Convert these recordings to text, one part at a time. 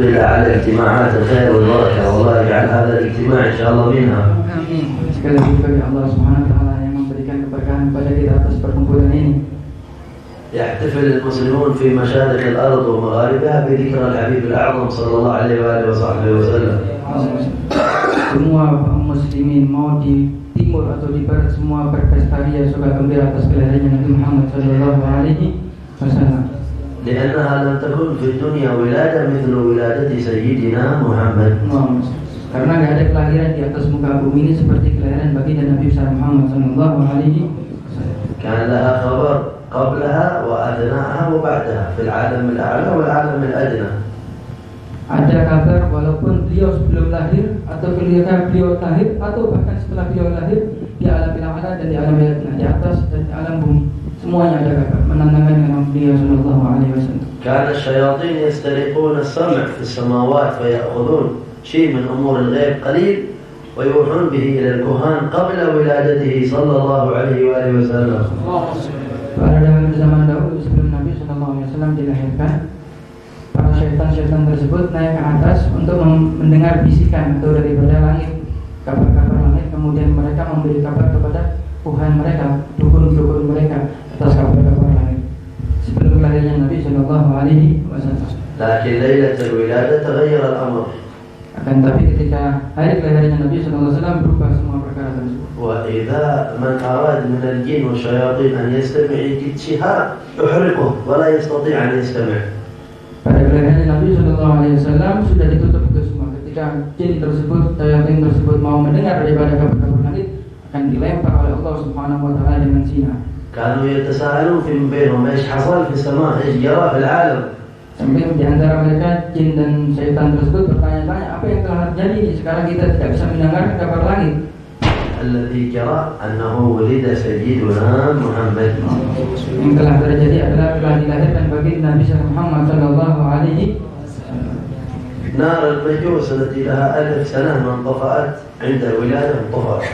لله على اجتماعات الخير والبركة، والله يجعل هذا الاجتماع إن شاء الله منها. Amin. Sekali lagi bagi Allah Subhanahu wa taala yang memberikan keberkahan kepada kita atas perkumpulan ini. يحتفل المسلمون في مشارق الأرض ومغاربها بذكرى الحبيب الأعظم صلى الله عليه وآله وصحبه وسلم. Semua muslimin mau di timur atau di barat semua berpesta ria suka gembira atas kelahiran Nabi Muhammad sallallahu alaihi wasallam. لأنها لم تكن في الدنيا ولادة مثل ولادة سيدنا محمد. Karena tidak ada kelahiran di atas muka bumi ini seperti kelahiran baginda Nabi Muhammad sallallahu alaihi wasallam. كان لها خبر قبلها وأثناءها وبعدها في العالم الأعلى والعالم الأدنى. Ada kabar walaupun beliau sebelum lahir atau ketika beliau lahir atau bahkan setelah beliau lahir di alam a'la dan di alam di atas dan di alam bumi, semuanya ada kabar menandakan dengan beliau sallallahu alaihi wasallam. كان الشياطين يسترقون السمع في السماوات فيأخذون شيء من أمور الغيب قليل ويوحون به إلى الكهان قبل ولادته صلى الله عليه وآله وسلم. Pada zaman dahulu sebelum Nabi sallallahu alaihi wasallam dilahirkan, para syaitan-syaitan tersebut naik ke atas untuk mendengar bisikan atau daripada langit, kabar-kabar langit, kemudian mereka memberi kabar kepada Tuhan mereka, dukun-dukun mereka atas kabar-kabar langit sebelum kelahiran Nabi sallallahu alaihi wasallam. لكن ليلة الولادة تغير الأمر. Akan tapi ketika hari kelahiran Nabi sallallahu alaihi wasallam berubah semua perkara tersebut. وإذا من أراد من الجن والشياطين أن يستمع يجد شهاب يحرقه ولا يستطيع أن يستمع. Pada kelahiran Nabi sallallahu alaihi wasallam sudah ditutup itu semua. Ketika jin tersebut, syaitan tersebut mau mendengar daripada kabar-kabar langit, akan dilempar oleh Allah Subhanahu wa taala dengan sinar. كانوا يتساءلون في بينهم ايش حصل في السماء، ايش جرى في العالم. Sampai di antara mereka jin dan syaitan tersebut bertanya-tanya apa yang telah terjadi sekarang kita tidak bisa mendengar kabar langit. الذي جرى أنه ولد سيدنا محمد. Yang telah terjadi adalah telah dilahirkan baginda Nabi Muhammad sallallahu alaihi wasallam. نار المجوس التي لها 1000 سنة ما انطفأت عند الولادة انطفأت.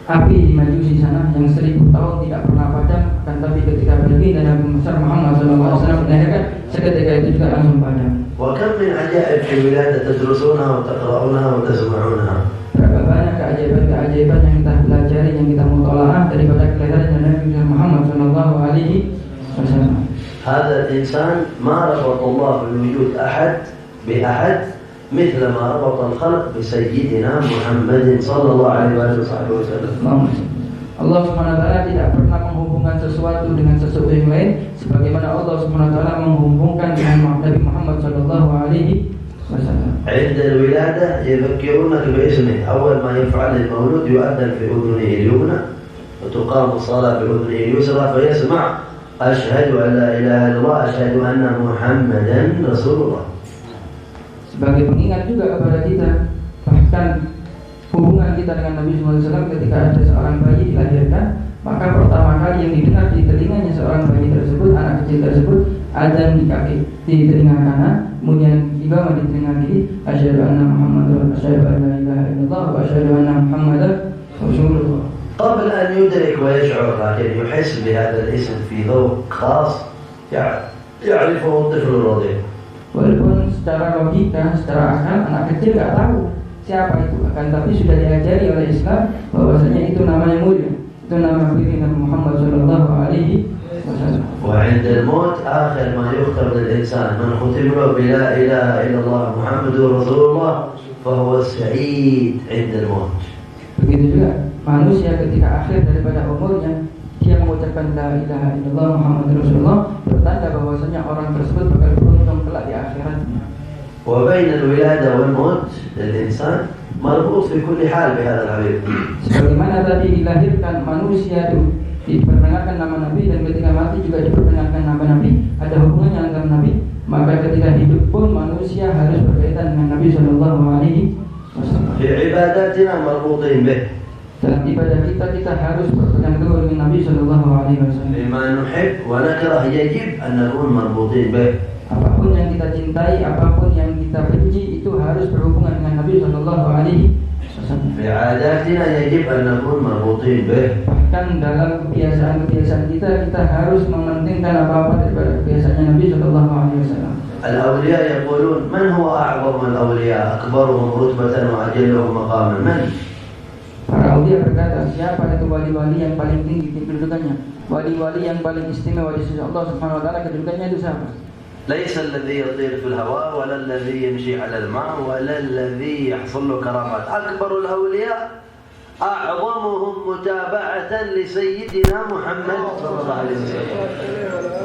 Api di Majusi sana yang 1000 tahun tidak pernah padam, akan tapi ketika baginda Nabi Muhammad sallallahu alaihi wasallam dilahirkan, seketika itu juga langsung padam. وكم من عجائب في الولادة تدرسونها وتقرؤونها وتسمعونها. Berapa banyak keajaiban-keajaiban yang kita pelajari, yang kita mutalaah daripada kelahiran Nabi Muhammad sallallahu alaihi wasallam. هذا الإنسان ما ربط الله بالوجود أحد بأحد مثل ما ربط الخلق بسيدنا محمد صلى الله عليه وسلم. Allah Subhanahu wa taala tidak pernah menghubungkan sesuatu dengan sesuatu yang lain sebagaimana Allah Subhanahu wa taala menghubungkan dengan Nabi Muhammad sallallahu alaihi wasallam. عند الولادة يذكرونك باسمه، أول ما يفعل المولود يؤذن في أذنه اليمنى وتقام الصلاة في أذنه اليسرى فيسمع أشهد أن لا إله إلا الله أشهد أن محمدا رسول الله. Sebagai pengingat juga kepada kita, bahkan hubungan kita dengan Nabi SAW ketika ada seorang bayi dilahirkan, maka pertama kali yang didengar di telinganya seorang bayi tersebut, anak kecil tersebut, adzan di kaki di telinga kanan, kemudian iqamah di telinga kiri, asyhadu anna Muhammadar asyhadu an la ilaha illallah wa asyhadu anna Muhammadar rasulullah. قبل أن يدرك ويشعر لكن يحس بهذا الاسم في ذوق خاص يعرفه الطفل الرضيع. Walaupun secara logika, secara akal anak kecil nggak tahu siapa itu, akan tapi sudah diajari oleh Islam bahwasanya itu namanya mulia, itu nama baginda Muhammad sallallahu alaihi wasallam. وعند الموت آخر ما يختم للإنسان من ختم له بلا إله إلا الله محمد رسول الله فهو سعيد عند الموت. Begitu juga manusia ketika akhir daripada umurnya dia mengucapkan la ilaha illallah Muhammad Rasulullah, bertanda bahwasanya orang tersebut bakal beruntung kelak di akhiratnya. وبين الولادة والموت للإنسان مربوط في كل حال بهذا الحبيب. Sebagaimana tadi dilahirkan manusia itu diperdengarkan nama Nabi dan ketika mati juga diperdengarkan nama Nabi, ada hubungannya antara Nabi, maka ketika hidup pun manusia harus berkaitan dengan Nabi sallallahu alaihi wasallam. في عباداتنا مربوطين به. Dalam ibadah kita harus berpegang teguh dengan Nabi sallallahu alaihi wasallam. لما نحب ونكره يجب أن نكون مربوطين به. Apapun yang kita cintai, apapun yang kita benci, itu harus berhubungan dengan Nabi sallallahu alaihi wasallam. في عاداتنا يجب أن نكون مربوطين به. Bahkan dalam kebiasaan-kebiasaan kita harus mementingkan apa-apa daripada kebiasaannya Nabi sallallahu alaihi wasallam. الأولياء يقولون من هو أعظم الأولياء أكبرهم رتبة وأجلهم مقاما من؟ Para aulia berkata, siapa itu wali-wali yang paling tinggi kedudukannya? Wali-wali yang paling istimewa di sisi Allah Subhanahu wa taala kedudukannya itu siapa? ليس الذي يطير في الهواء ولا الذي يمشي على الماء ولا الذي يحصل له كرامات. أكبر الأولياء أعظمهم متابعة لسيدنا محمد صلى الله عليه وسلم.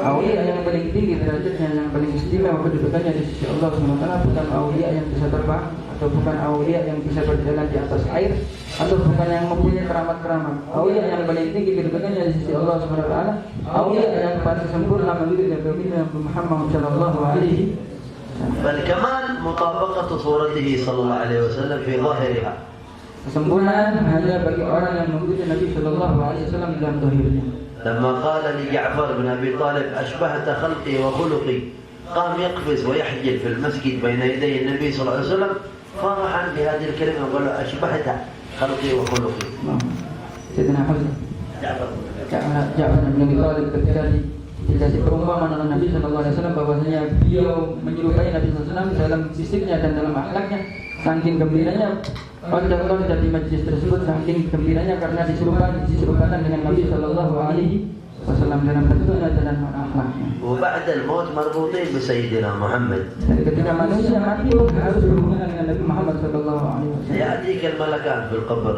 Aulia yang paling tinggi derajatnya, yang paling istimewa kedudukannya di sisi Allah Subhanahu wa taala bukan aulia yang bisa terbang atau bukan aulia yang bisa berjalan di atas air atau bukan yang mempunyai keramat-keramat. Aulia yang paling tinggi kedudukannya di sisi Allah Subhanahu wa taala, aulia yang paling sempurna menurut Nabi Muhammad sallallahu alaihi wasallam. فالكمال مطابقة صورته صلى الله عليه وسلم في ظاهرها. Kesempurnaan hanya bagi orang yang mengikuti Nabi sallallahu alaihi wasallam dalam zahirnya. لما قال لجعفر بن أبي طالب أشبهت خلقي وخلقي قام يقفز ويحجل في المسجد بين يدي النبي صلى الله عليه وسلم فرحا بهذه الكلمة وقال له أشبهت خلقي وخلقي. Sayyidina Hamzah Ja'far bin Abi Thalib ketika dikasih perumpamaan oleh Nabi sallallahu alaihi wasallam bahwasanya beliau menyerupai Nabi sallallahu alaihi wasallam dalam fisiknya dan dalam akhlaknya, saking gembiranya loncat-loncat di majlis tersebut, saking gembiranya karena diserupakan dengan Nabi sallallahu alaihi wasallam dalam bentuknya dan akhlaknya. وبعد الموت مربوطين بسيدنا محمد. Dan ketika manusia mati harus berhubungan dengan Nabi Muhammad sallallahu alaihi wasallam. يأتيك الملكان في القبر.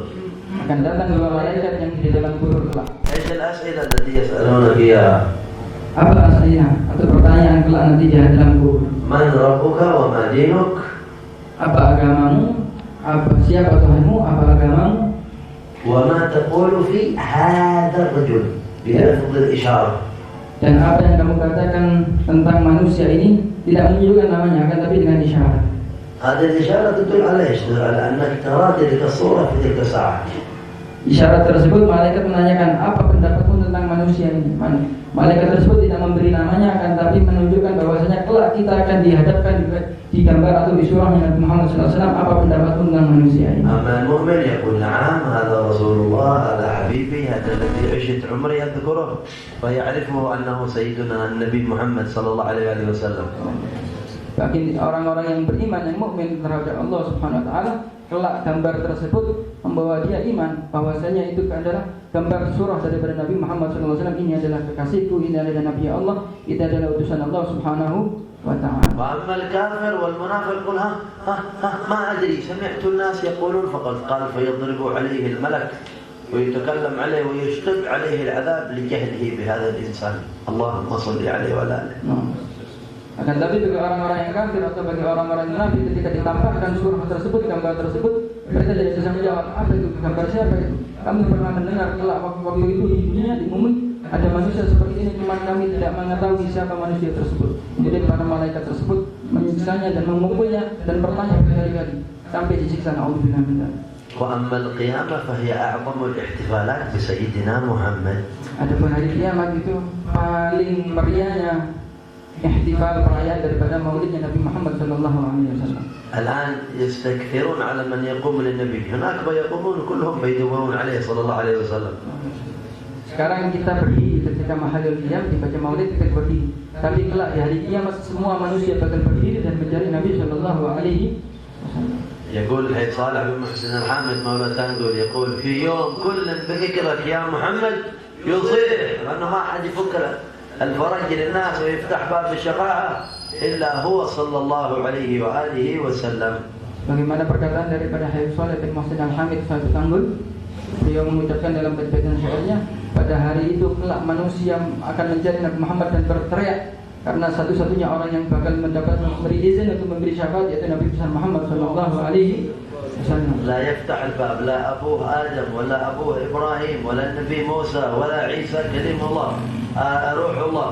Akan datang dua malaikat yang di dalam kubur kelak. ايش الأسئلة التي يسألونك إياها؟ Apa aslinya atau pertanyaan kelak nanti di dalam kubur? من ربك وما دينك؟ Apa agamamu? Siapa Tuhanmu? Apa agamamu? وما تقول في هذا الرجل بلفظ الإشارة. Dan apa yang kamu katakan tentang manusia ini tidak menunjukkan namanya, akan tapi dengan isyarat. هذه الإشارة تدل على إيش؟ تدل على أنك ترى تلك الصورة في تلك الساعة. Isyarat tersebut malaikat menanyakan apa pendapatmu tentang manusia ini. Malaikat tersebut tidak memberi namanya, akan tapi menunjukkan bahwasanya kelak kita akan dihadapkan di gambar atau di surah Nabi Muhammad SAW. Apa pendapatmu tentang manusia ini? أما المؤمن يقول نعم هذا رسول الله هذا حبيبي هذا الذي عشت عمري أذكره فيعرفه أنه سيدنا النبي محمد صلى الله عليه وسلم. Bagi orang-orang yang beriman, yang mukmin terhadap Allah Subhanahu wa taala, kelak gambar tersebut membawa dia iman bahwasanya itu adalah gambar surah daripada Nabi Muhammad SAW. Ini adalah kekasihku, ini adalah Nabi Allah, ini adalah utusan Allah Subhanahu wa taala. وأما الكافر والمنافق يقول ها ما أدري سمعت الناس يقولون فقد قال فيضرب عليه الملك ويتكلم عليه ويشتد عليه العذاب لجهله بهذا الإنسان. اللهم صل عليه وعلى آله. Akan tapi bagi orang-orang yang kafir atau bagi orang-orang munafik ketika ditampakkan surah tersebut, gambar tersebut, mereka tidak bisa menjawab apa itu gambar siapa itu. Kami pernah mendengar kelak waktu itu di dunia di bumi ada manusia seperti ini, cuma kami tidak mengetahui siapa manusia tersebut. Kemudian para malaikat tersebut menyiksanya dan memukulnya dan bertanya berkali-kali sampai disiksa. Na'udzubillah min dzalik. وأما القيامة فهي أعظم الاحتفالات بسيدنا محمد. Adapun hari kiamat itu paling meriahnya ihtifal perayaan daripada maulidnya Nabi Muhammad sallallahu alaihi wasallam. الآن يستكثرون على من يقوم للنبي هناك يقومون كلهم بيدورون عليه صلى الله عليه وسلم. Sekarang kita berdiri ketika mahalul qiyam dibaca maulid kita berdiri. Tapi kelak di hari kiamat semua manusia bakal berdiri dan mencari Nabi sallallahu alaihi wasallam. يقول الحي صالح بن محسن الحامد مولى تنقل يقول في يوم كل بذكرك يا محمد يصيح لأنه ما حد يفك الفرج للناس ويفتح باب الشفاعة إلا هو صلى الله عليه وآله وسلم. Bagaimana perkataan daripada Habib Saleh bin Muhsin Al-Hamid Satu Tanggul, beliau mengucapkan dalam bacaan syairnya, pada hari itu kelak manusia akan mencari Nabi Muhammad dan berteriak karena satu-satunya orang yang bakal mendapat memberi izin untuk memberi syafaat yaitu Nabi besar Muhammad sallallahu alaihi wasallam. لا يفتح الباب لا أبوه آدم ولا أبوه إبراهيم ولا النبي موسى ولا عيسى كلم الله روح الله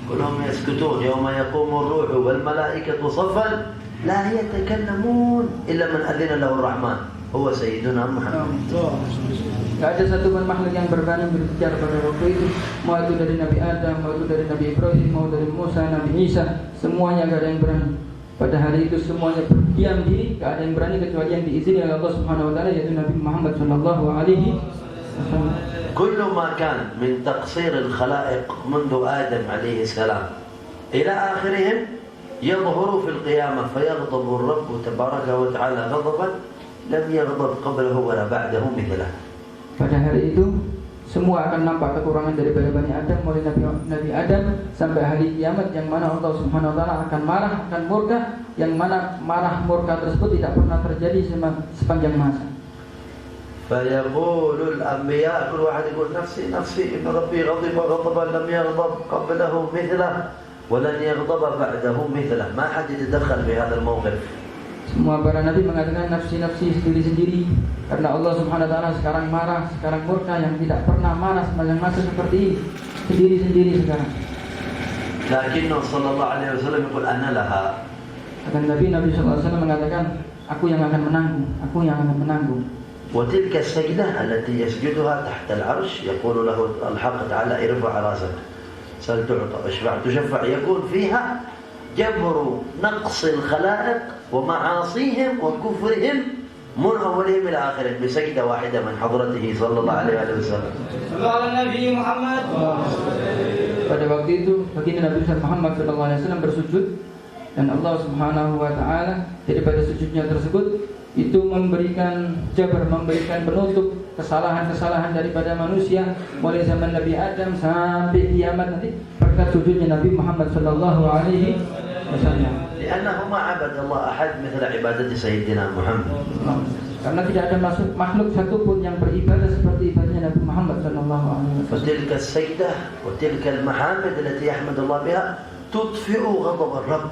كلهم يسكتون يوم يقوم الروح والملائكة صفا لا يتكلمون إلا من أذن له الرحمن هو سيدنا محمد. Tidak ada satu pun makhluk yang berani berbicara pada waktu itu, mau itu dari Nabi Adam, mau itu dari Nabi Ibrahim, mau dari Musa, Nabi Isa, semuanya tidak ada yang berani. Pada hari itu semuanya berdiam diri, tidak ada yang berani kecuali yang diizinkan oleh Allah Subhanahu wa taala yaitu Nabi Muhammad sallallahu alaihi wasallam. كل ما كان من تقصير الخلائق منذ آدم عليه السلام إلى آخرهم يظهر في القيامة فيغضب الرب تبارك وتعالى غضبا لم يغضب قبله ولا بعده مثله. Pada hari itu semua akan nampak kekurangan daripada Bani Adam, mulai Nabi Adam sampai hari kiamat, yang mana Allah Subhanahu wa taala akan marah, akan murka, yang mana marah murka tersebut tidak pernah terjadi sepanjang masa. فيقول الأنبياء كل واحد يقول نفسي نفسي إن ربي غضب غضبا لم يغضب قبله مثله ولن يغضب بعده مثله. ما حد يتدخل في هذا الموقف. Semua para nabi mengatakan nafsi-nafsi sendiri-sendiri, karena Allah Subhanahu wa taala sekarang marah, sekarang murka, yang tidak pernah marah sepanjang masa seperti ini, sendiri-sendiri sekarang. لكنه صلى الله عليه وسلم يقول أنا لها. Akan Nabi sallallahu alaihi wasallam mengatakan, aku yang akan menanggung, aku yang akan menanggung. وتلك السجدة التي يسجدها تحت العرش يقول له الحق تعالى ارفع راسك سل تعطى اشفع تشفع، يكون فيها جبر نقص الخلائق ومعاصيهم وكفرهم من أولهم إلى آخرهم بسجدة واحدة من حضرته صلى الله عليه وسلم. صلى على النبي محمد. Pada waktu itu baginda Nabi Muhammad SAW bersujud, dan Allah Subhanahu wa taala daripada sujudnya tersebut itu memberikan jabar, memberikan penutup kesalahan-kesalahan daripada manusia mulai zaman Nabi Adam sampai kiamat nanti berkat sujudnya Nabi Muhammad sallallahu alaihi wasallam. لأنه ما عبد الله أحد مثل عبادة سيدنا محمد. Karena tidak ada makhluk satupun yang beribadah seperti ibadahnya Nabi Muhammad sallallahu alaihi wasallam. فتلك السجدة وتلك المحامد التي يحمد الله بها تطفئ غضب الرب.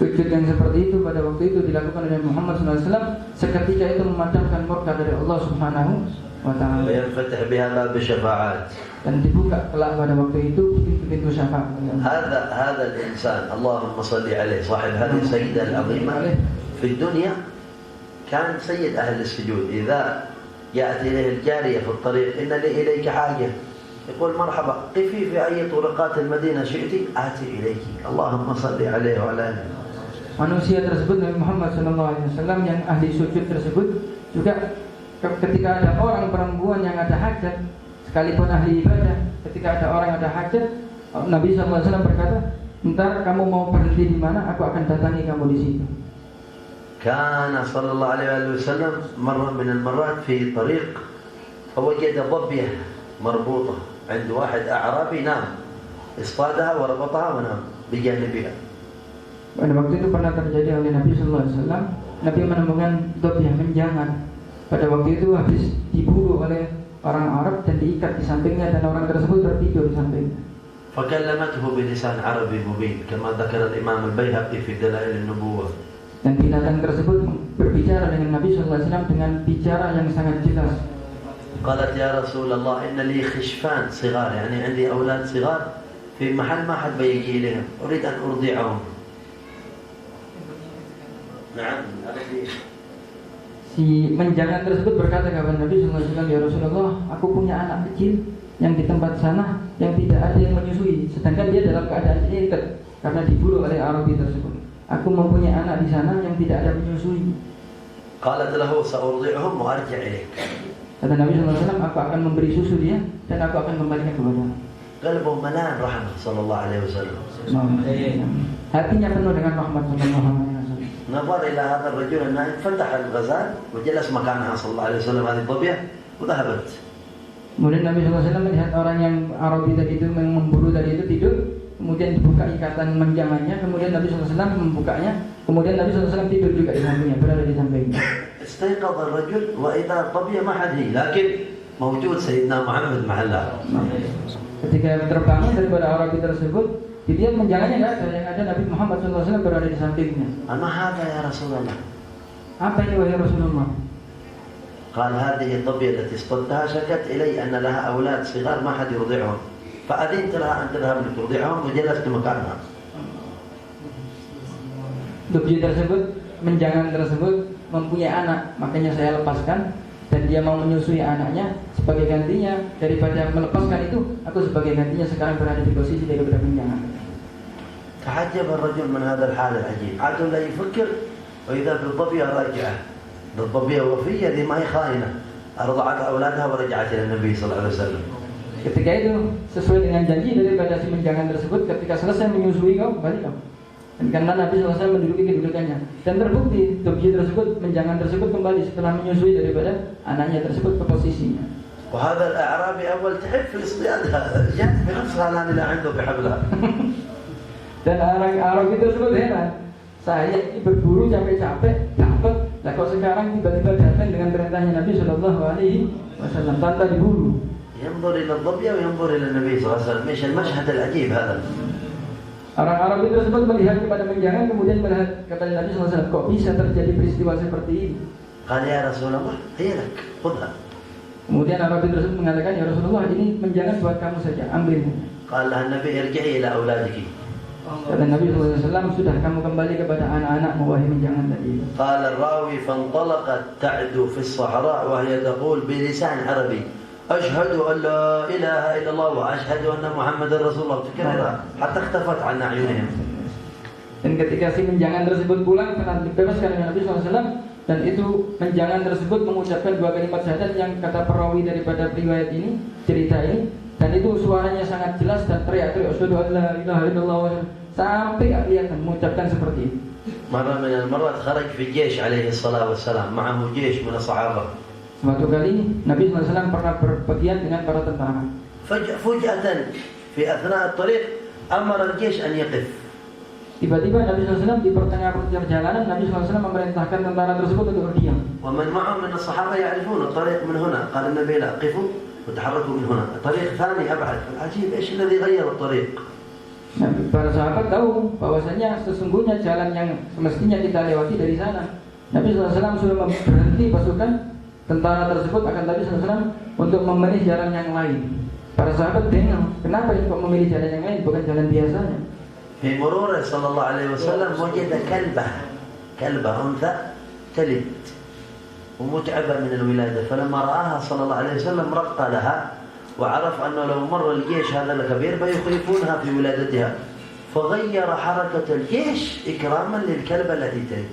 Sujud yang seperti itu pada waktu itu dilakukan oleh Muhammad SAW, seketika itu memadamkan murka dari Allah Subhanahu wa taala. وينفتح بها باب الشفاعات. Dan dibuka kelak pada waktu itu pintu-pintu syafaat. هذا الإنسان اللهم صل عليه صاحب هذه السجدة العظيمة في الدنيا كان سيد أهل السجود. إذا يأتي إليه الجارية في الطريق إن لي إليك حاجة يقول مرحبا قفي في أي طرقات المدينة شئت آتي إليك اللهم صل عليه وعلى آله. Manusia tersebut Nabi Muhammad SAW yang ahli sujud tersebut juga ketika ada orang perempuan yang ada hajat, sekalipun ahli ibadah, ketika ada orang ada hajat, Nabi SAW berkata, "Ntar kamu mau berhenti di mana? Aku akan datangi kamu di situ." كان صلى الله عليه وسلم مرة من المرات في طريق فوجد ظبية مربوطة عند واحد أعرابي نام اصطادها وربطها ونام بجانبها. Pada waktu itu pernah terjadi oleh Nabi Sallallahu Alaihi Wasallam. Nabi menemukan dhabyah menjangan. Pada waktu itu habis diburu oleh orang Arab dan diikat di sampingnya, dan orang tersebut tertidur di sampingnya. فكلمته بلسان عربي مبين كما ذكر الإمام البيهقي في دلائل النبوة. Dan binatang tersebut berbicara dengan Nabi Sallallahu Alaihi Wasallam dengan bicara yang sangat jelas. قالت يا رسول الله إن لي خشفان صغار يعني عندي أولاد صغار في محل ما حد بيجي إليهم أريد أن أرضعهم. نعم. Si menjangan tersebut berkata kepada Nabi Sallallahu Alaihi Wasallam, "Ya Rasulullah, aku punya anak kecil yang di tempat sana yang tidak ada yang menyusui, sedangkan dia dalam keadaan terikat karena diburu oleh Arabi tersebut. Aku mempunyai anak di sana yang tidak ada menyusui." قالت له سأرضعهم وأرجع إليك. Kata Nabi Sallallahu Alaihi Wasallam, "Aku akan memberi susu dia dan aku akan kembalikan kepada." قلبه ملان رحمة صلى الله عليه وسلم. Hatinya penuh dengan rahmat Sallallahu Alaihi Wasallam. نظر إلى هذا الرجل النائم فتح الغزال وجلس مكانها صلى الله عليه وسلم هذه الظبية وذهبت. Kemudian Nabi Sallallahu Alaihi Wasallam melihat orang yang Arabi tadi itu yang memburu tadi itu tidur, kemudian dibuka ikatan menjangannya, kemudian Nabi Sallallahu Alaihi Wasallam membukanya, kemudian Nabi Sallallahu Alaihi Wasallam tidur juga di sampingnya, berada di sampingnya. استيقظ الرجل وإذا الظبية ما حد هي لكن موجود سيدنا محمد محلها. Ketika terbangun daripada Arabi tersebut, dilihat menjangannya nggak ada, yang ada Nabi Muhammad SAW berada di sampingnya. أما هذا يا رسول الله. Apa ini wahai Rasulullah? قال هذه الظبية التي اصطدتها شكت إلي أن لها أولاد صغار ما حد يرضعهم فأذنت لها أن تذهب لترضعهم وجلست مكانها. Dhabyah tersebut, menjangan tersebut mempunyai anak, makanya saya lepaskan, dan dia mau menyusui anaknya. Sebagai gantinya daripada melepaskan itu, aku sebagai gantinya sekarang berada di posisi daripada menjangan. تعجب الرجل من هذا الحال العجيب، عاد لا يفكر وإذا بالظبية راجعة، الظبية وفية ذي ما هي خائنة، أرضعت أولادها ورجعت إلى النبي صلى الله عليه وسلم. Ketika itu sesuai dengan janji daripada si menjangan tersebut, ketika selesai menyusui kau, balik kau. karena Nabi SAW menduduki kedudukannya dan terbukti biji tersebut, menjangan tersebut kembali setelah menyusui daripada anaknya tersebut ke posisinya. وهذا الأعرابي أول تعب في اصطيادها جات بنفسها الآن إلى عنده بحبلها. Dan orang Arab tersebut heran, saya ini berburu capek-capek dapat, nah kok sekarang tiba-tiba datang dengan perintahnya Nabi SAW tanpa diburu. ينظر إلى الظبية وينظر إلى النبي صلى الله عليه وسلم. إيش المشهد العجيب هذا؟ Orang Arab itu tersebut melihat kepada menjangan, kemudian melihat kepada Nabi SAW, kok bisa terjadi peristiwa seperti ini? قال يا رسول الله هي لك خذها. Kemudian Arab itu tersebut mengatakan, ya Rasulullah, ini menjangan buat kamu saja, ambil. قال لها النبي ارجعي إلى أولادك. Kata Nabi SAW, sudah kamu kembali kepada anak-anakmu wahai menjangan tadi. قال الراوي فانطلقت تعدو في الصحراء وهي تقول بلسان عربي أشهد أن لا إله إلا الله وأشهد أن محمد رسول الله تكررها حتى اختفت عن أعينهم. Dan ketika si menjangan tersebut pulang karena dibebaskan oleh Nabi SAW, dan itu menjangan tersebut mengucapkan dua kalimat syahadat yang kata perawi daripada riwayat ini, cerita ini, dan itu suaranya sangat jelas dan teriak-teriak asyhadu an la ilaha illallah, sampai kelihatan mengucapkan seperti itu. مرة من المرات خرج في الجيش عليه الصلاة والسلام معه جيش من الصحابة. Suatu kali Nabi SAW pernah berpergian dengan para tentara. فجأة في أثناء الطريق أمر الجيش أن يقف. Tiba-tiba Nabi SAW di pertengahan perjalanan, Nabi SAW memerintahkan tentara tersebut untuk berdiam. ومن معه من الصحابة يعرفون الطريق من هنا. قال النبي لا قفوا وتحركوا من هنا. الطريق ثاني أبعد. العجيب إيش الذي غير الطريق؟ Nah, para sahabat tahu bahwasanya sesungguhnya jalan yang semestinya kita lewati dari sana. Nabi SAW sudah berhenti pasukan tentara tersebut, akan Nabi SAW untuk memilih jalan yang lain. Para sahabat bingung, kenapa ini kok memilih jalan yang lain, bukan jalan biasanya. في مروره صلى الله عليه وسلم وجد كلبة أنثى تلد ومتعبة من الولادة، فلما رآها صلى الله عليه وسلم رق لها وعرف أنه لو مر الجيش هذا الكبير فيخلفونها في ولادتها، فغير حركة الجيش إكراما للكلبة التي تلد.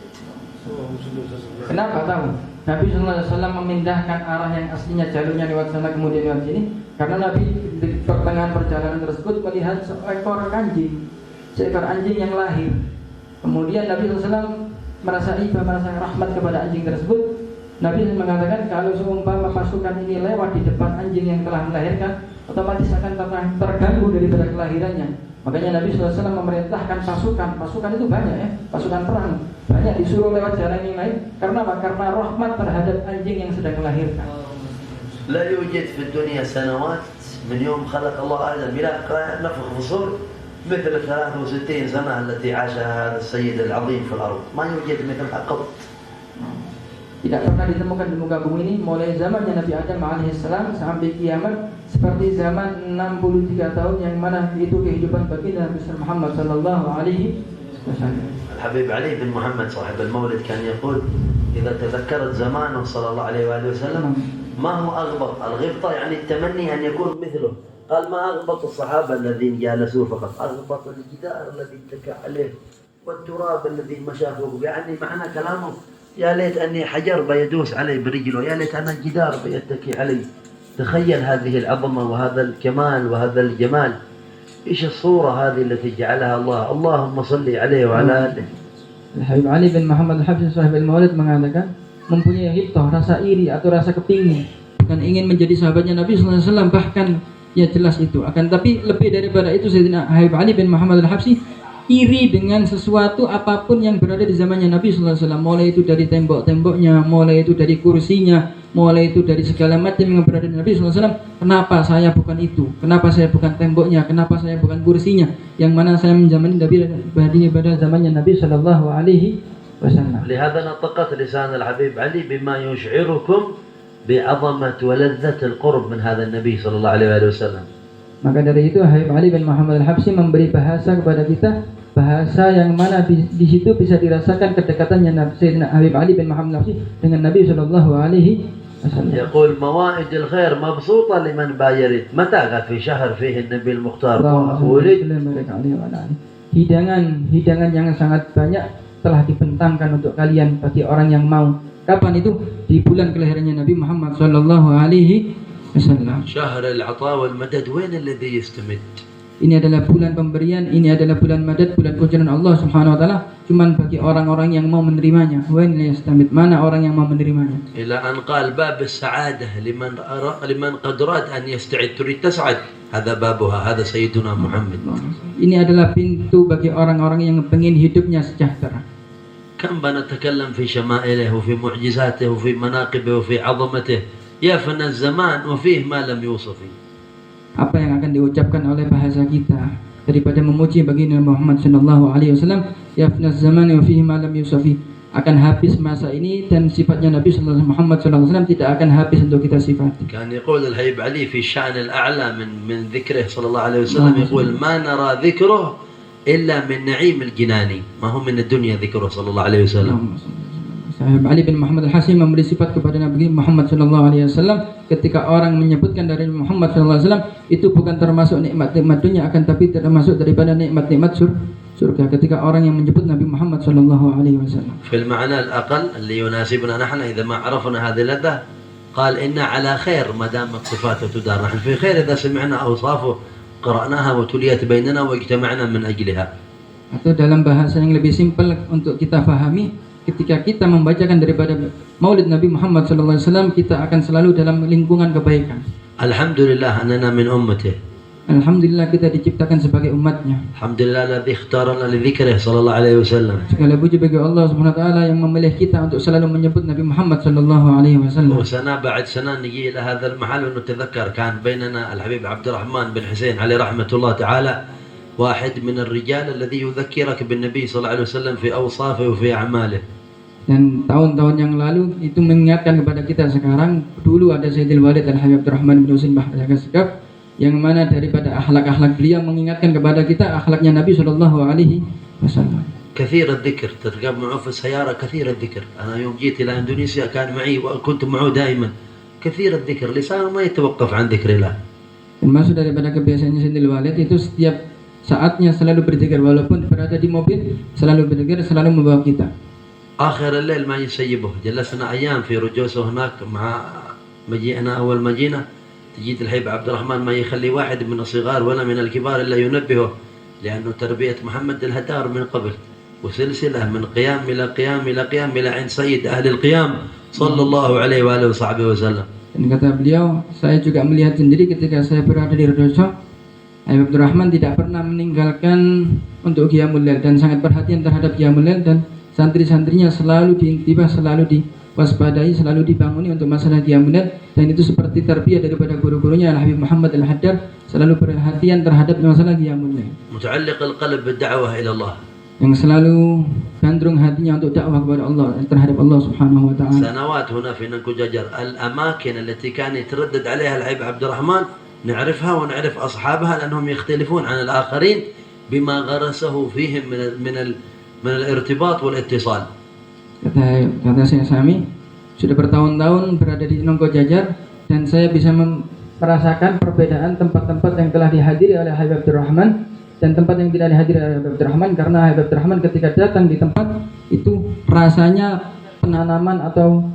Kenapa tahu? Nabi SAW memindahkan arah yang aslinya jalurnya lewat sana kemudian lewat sini, karena Nabi di pertengahan perjalanan tersebut melihat seekor anjing yang lahir. Kemudian Nabi SAW merasa iba, merasa rahmat kepada anjing tersebut. Nabi mengatakan kalau seumpama pasukan ini lewat di depan anjing yang telah melahirkan, otomatis akan terganggu daripada kelahirannya. Makanya Nabi SAW memerintahkan pasukan itu banyak ya, pasukan perang banyak disuruh lewat jalan yang lain. Karena apa? Karena rahmat terhadap anjing yang sedang melahirkan. لا يوجد في الدنيا سنوات من يوم خلق الله آدم إلى نفخ في الصور مثل 63 سنة التي عاشها هذا السيد العظيم في الأرض، ما يوجد مثلها قط. Tidak pernah ditemukan di muka bumi ini mulai zamannya Nabi Adam alaihissalam sampai kiamat seperti zaman 63 tahun yang mana itu kehidupan baginda Nabi Muhammad sallallahu alaihi wasallam. الحبيب علي بن محمد صاحب المولد كان يقول إذا تذكرت زمانه صلى الله عليه وآله وسلم ما هو أغبط، الغبطة يعني التمني أن يكون مثله. قال ما أغبط الصحابة الذين جالسوا فقط، أغبط الجدار الذي اتكى عليه والتراب الذي مشى فوقه. يعني معنى كلامه يا ليت أني حجر بيدوس علي برجله، يا ليت أنا جدار بيتكي علي. تخيل هذه العظمة وهذا الكمال وهذا الجمال. إيش الصورة هذه التي جعلها الله؟ اللهم صل عليه وعلى آله. Habib Ali bin Muhammad Al-Habsyi Sahib Al-Maulid mengatakan mempunyai hibtoh, rasa iri atau rasa kepingin, bukan ingin menjadi sahabatnya Nabi SAW, bahkan ya jelas itu. Akan tapi lebih daripada itu Sayyidina Habib Ali bin Muhammad Al-Habsyi iri dengan sesuatu apapun yang berada di zamannya Nabi SAW, mulai itu dari tembok-temboknya, mulai itu dari kursinya, mulai itu dari segala macam yang berada di Nabi SAW. Kenapa saya bukan itu? Kenapa saya bukan temboknya? Kenapa saya bukan kursinya? Yang mana saya menjamani Nabi pada zamannya Nabi SAW. لهذا نطقت لسان الحبيب علي بما يشعركم بعظمة ولذة القرب من هذا النبي صلى الله عليه وسلم. Maka dari itu Habib Ali bin Muhammad Al-Habsyi memberi bahasa kepada kita, bahasa yang mana di situ bisa dirasakan kedekatannya Sayyidina Habib Ali bin Muhammad Al-Habsyi dengan Nabi sallallahu alaihi wasallam. يقول موائد الخير مبسوطة لمن بايرت. متى قال في شهر فيه النبي المختار ولد. Hidangan yang sangat banyak telah dibentangkan untuk kalian bagi orang yang mau. Kapan itu? Di bulan kelahirannya Nabi Muhammad sallallahu alaihi wasallam. شهر العطاء والمدد وين الذي يستمد؟ Ini adalah bulan pemberian, ini adalah bulan madad, bulan kunjuran Allah Subhanahu wa taala, cuman bagi orang-orang yang mau menerimanya. Wa in yastamit, mana orang yang mau menerimanya. إلى أن قال باب السعادة لمن قد راد أن يستعد تريد تسعد هذا بابها هذا سيدنا محمد. Ini adalah pintu bagi orang-orang yang ingin hidupnya sejahtera. كم بنتكلم في شمائله وفي معجزاته وفي مناقبه وفي عظمته يفنى الزمان وفيه ما لم يوصف. Apa yang akan diucapkan oleh bahasa kita daripada memuji baginda Muhammad sallallahu alaihi wasallam, yafnaz zaman wa fihi ma lam yusafi, akan habis masa ini dan sifatnya Nabi sallallahu Muhammad sallallahu alaihi wasallam tidak akan habis untuk kita sifati. كان يقول الحبيب علي في الشأن الأعلى من ذكره صلى الله عليه وسلم يقول ما نرى ذكره إلا من نعيم الجناني ما هو من الدنيا ذكره صلى الله عليه وسلم. Sahib Ali bin Muhammad Al-Hasim memberi sifat kepada Nabi Muhammad sallallahu alaihi wasallam, ketika orang menyebutkan dari Muhammad sallallahu alaihi wasallam itu bukan termasuk nikmat-nikmat dunia, akan tapi termasuk daripada nikmat-nikmat surga, ketika orang yang menyebut Nabi Muhammad sallallahu alaihi wasallam. في المعنى الأقل اللي يناسبنا نحن إذا ما عرفنا هذه اللذة قال إن على خير ما دامت صفاته تدار، نحن في خير إذا سمعنا أوصافه قرأناها وتليت بيننا واجتمعنا من أجلها. Atau dalam bahasa yang lebih simpel untuk kita fahami, ketika kita membacakan daripada Maulid Nabi Muhammad SAW, kita akan selalu dalam lingkungan kebaikan. Alhamdulillah أننا من أمته. Alhamdulillah kita diciptakan sebagai umatnya. Alhamdulillah الذي اختارنا لذكره صلى الله عليه وسلم. Segala puji bagi Allah Subhanahu wa taala yang memilih kita untuk selalu menyebut Nabi Muhammad sallallahu alaihi wasallam. وسنة بعد سنة نجي إلى هذا المحل ونتذكر كان بيننا الحبيب عبد الرحمن بن حسين عليه رحمة الله تعالى واحد من الرجال الذي يذكرك بالنبي صلى الله عليه وسلم في أوصافه وفي أعماله. Dan tahun-tahun yang lalu itu mengingatkan kepada kita sekarang, dulu ada Sayyidil Walid Al-Habib Abdurrahman bin Husain Bahar Sekap, yang mana daripada akhlak-akhlak beliau mengingatkan kepada kita akhlaknya Nabi sallallahu alaihi wasallam. كثير الذكر تركب معه في السيارة كثير الذكر. أنا يوم جيت إلى إندونيسيا كان معي وكنت معه دائما كثير الذكر لسانه ما يتوقف عن ذكر الله. Termasuk daripada kebiasaannya Sayyidil Walid itu setiap saatnya selalu berzikir, walaupun berada di mobil selalu berzikir, selalu membawa kita. آخر الليل ما يسيبه، جلسنا أيام في رجوسه هناك مع مجيئنا أول ما جينا تجيد الحبيب عبد الرحمن ما يخلي واحد من الصغار ولا من الكبار إلا ينبهه، لأنه تربية محمد الهدار من قبل وسلسلة من قيام إلى قيام إلى قيام إلى عند سيد أهل القيام صلى الله عليه وآله وصحبه وسلم. Dan kata beliau, saya juga melihat sendiri ketika saya berada di Redoso, Habib Abdurrahman tidak pernah meninggalkan untuk Qiyamul Lail dan sangat perhatian terhadap Qiyamul Lail, dan santri-santrinya selalu diintibah, selalu diwaspadai, selalu dibanguni untuk masalah Qiyamul Lail, dan itu seperti tarbiyah daripada guru-gurunya Al-Habib Muhammad Al-Haddad, selalu perhatian terhadap masalah Qiyamul Lail. متعلق القلب بالدعوة إلى الله. Yang selalu gandrung hatinya untuk dakwah kepada Allah, terhadap Allah Subhanahu wa taala. سنوات هنا في ننكوجاجر الأماكن التي كان يتردد عليها الحبيب عبد الرحمن نعرفها ونعرف أصحابها لأنهم يختلفون عن الآخرين بما غرسه فيهم من الارتباط والاتصال. Kata saya Sami, sudah bertahun-tahun berada di Nongkojajar dan saya bisa merasakan perbedaan tempat-tempat yang telah dihadiri oleh Habib Abdurrahman dan tempat yang tidak dihadiri oleh Habib Abdurrahman, karena Habib Abdurrahman ketika datang di tempat itu rasanya penanaman atau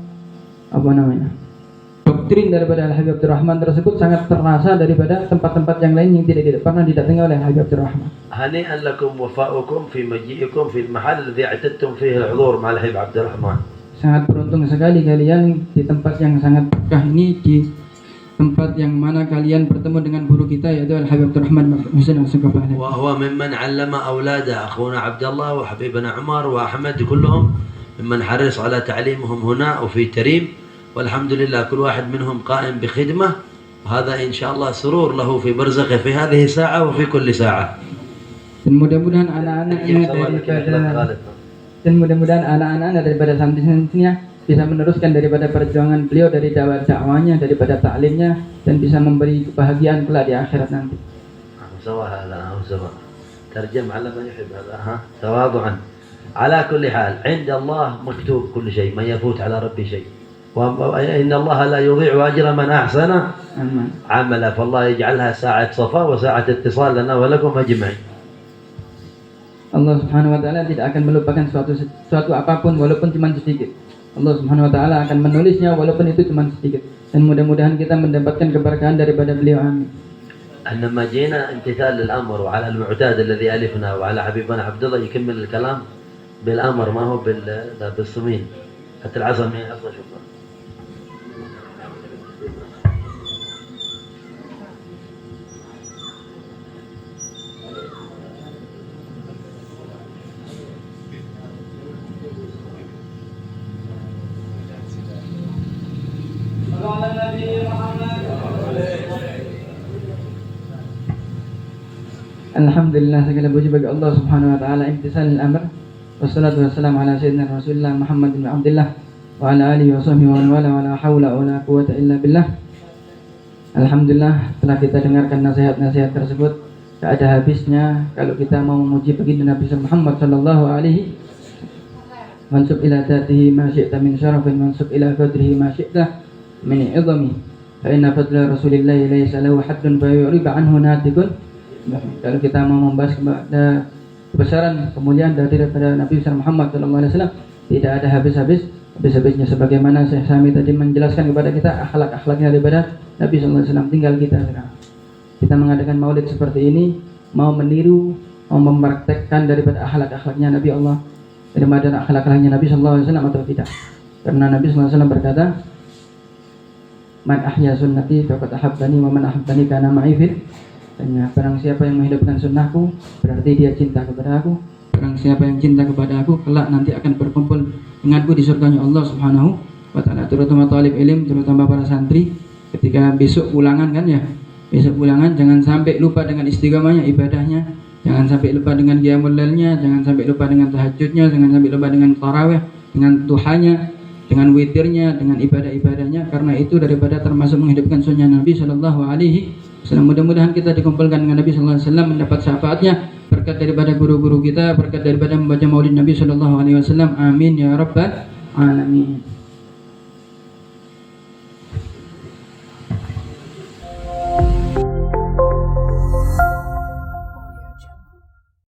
doktrin daripada Habib Abdurrahman tersebut sangat terasa daripada tempat-tempat yang lain yang tidak pernah didatangi oleh Habib Abdurrahman. هنيئا لكم وفاؤكم في مجيئكم في المحل الذي اعتدتم فيه الحضور مع الحبيب عبد الرحمن. Sangat beruntung sekali kalian di tempat yang sangat berkah ini, di tempat yang mana kalian bertemu dengan guru kita yaitu Al-Habib Abdurrahman Husain Al-Sekap. وهو ممن علم أولاده أخونا عبد الله وحبيبنا عمر وأحمد كلهم ممن حرص على تعليمهم هنا وفي تريم، والحمد لله كل واحد منهم قائم بخدمة، وهذا إن شاء الله سرور له في برزخه في هذه الساعة وفي كل ساعة. Dan mudah-mudahan anak-anak daripada santri-santrinya bisa meneruskan daripada perjuangan beliau dari dakwahnya, daripada taklimnya, dan bisa memberi kebahagiaan kelak di akhirat nanti. ترجم على من يحب هذا تواضعا. على كل حال عند الله مكتوب كل شيء، ما يفوت على ربي شيء، وإن الله لا يضيع أجر من أحسن عملا، فالله يجعلها ساعة صفاء وساعة اتصال لنا ولكم أجمعين. Allah Subhanahu wa taala tidak akan melupakan suatu apapun walaupun cuma sedikit. Allah Subhanahu wa taala akan menulisnya walaupun itu cuma sedikit. Dan mudah-mudahan kita mendapatkan keberkahan daripada beliau. Amin. لما جينا امتثال للأمر وعلى المعتاد الذي ألفنا وعلى حبيبنا عبد الله يكمل الكلام بالأمر ما هو بالصميم. حتى العصا من أصلا شكرا. وعلى النبي محمد. Alhamdulillah, segala puji bagi Allah Subhanahu wa taala, imtisalil amr. Wassalatu wassalamu ala sayyidina Rasulillah Muhammad bin Abdullah wa ala alihi wa sahbihi wa man wala wa la haula wa la quwwata illa billah. Alhamdulillah, telah kita dengarkan nasihat-nasihat tersebut. Tak ada habisnya kalau kita mau memuji baginda Nabi Muhammad sallallahu alaihi mansub ila dzatihi ma syi'ta min syarafin mansub ila qadrihi ma syi'ta min 'idhami. Fa inna fadla Rasulillah laysa lahu haddun fa yuriba anhu natikun. Kalau kita mau membahas kepada kebesaran kemuliaan daripada Nabi Muhammad SAW, tidak ada habisnya. Sebagaimana Syekh Sami tadi menjelaskan kepada kita akhlak-akhlaknya daripada Nabi SAW. Tinggal kita sekarang. Kita mengadakan maulid seperti ini, mau meniru, mau mempraktekkan daripada akhlak-akhlaknya Nabi Allah, daripada akhlak-akhlaknya Nabi SAW atau tidak. Karena Nabi SAW berkata, "Man ahya sunnati faqad ahabbani wa man ahabbani kana ma'i fil." Barang siapa yang menghidupkan sunnahku, berarti dia cinta kepada aku. Barang siapa yang cinta kepada aku, kelak nanti akan berkumpul denganku di surganya Allah Subhanahu wa ta'ala. Terutama talib ilm, terutama para santri, ketika besok ulangan kan ya, besok ulangan jangan sampai lupa dengan istiqamahnya, ibadahnya, jangan sampai lupa dengan qiyamul lailnya, jangan sampai lupa dengan tahajudnya, jangan sampai lupa dengan tarawih, dengan duhanya, dengan witirnya, dengan ibadah-ibadahnya, karena itu daripada termasuk menghidupkan sunnah Nabi Shallallahu Alaihi Wasallam. Mudah-mudahan kita dikumpulkan dengan Nabi Shallallahu Alaihi Wasallam, mendapat syafaatnya, berkat daripada guru-guru kita, berkat daripada membaca maulid Nabi Shallallahu Alaihi Wasallam. Amin ya rabbal alamin.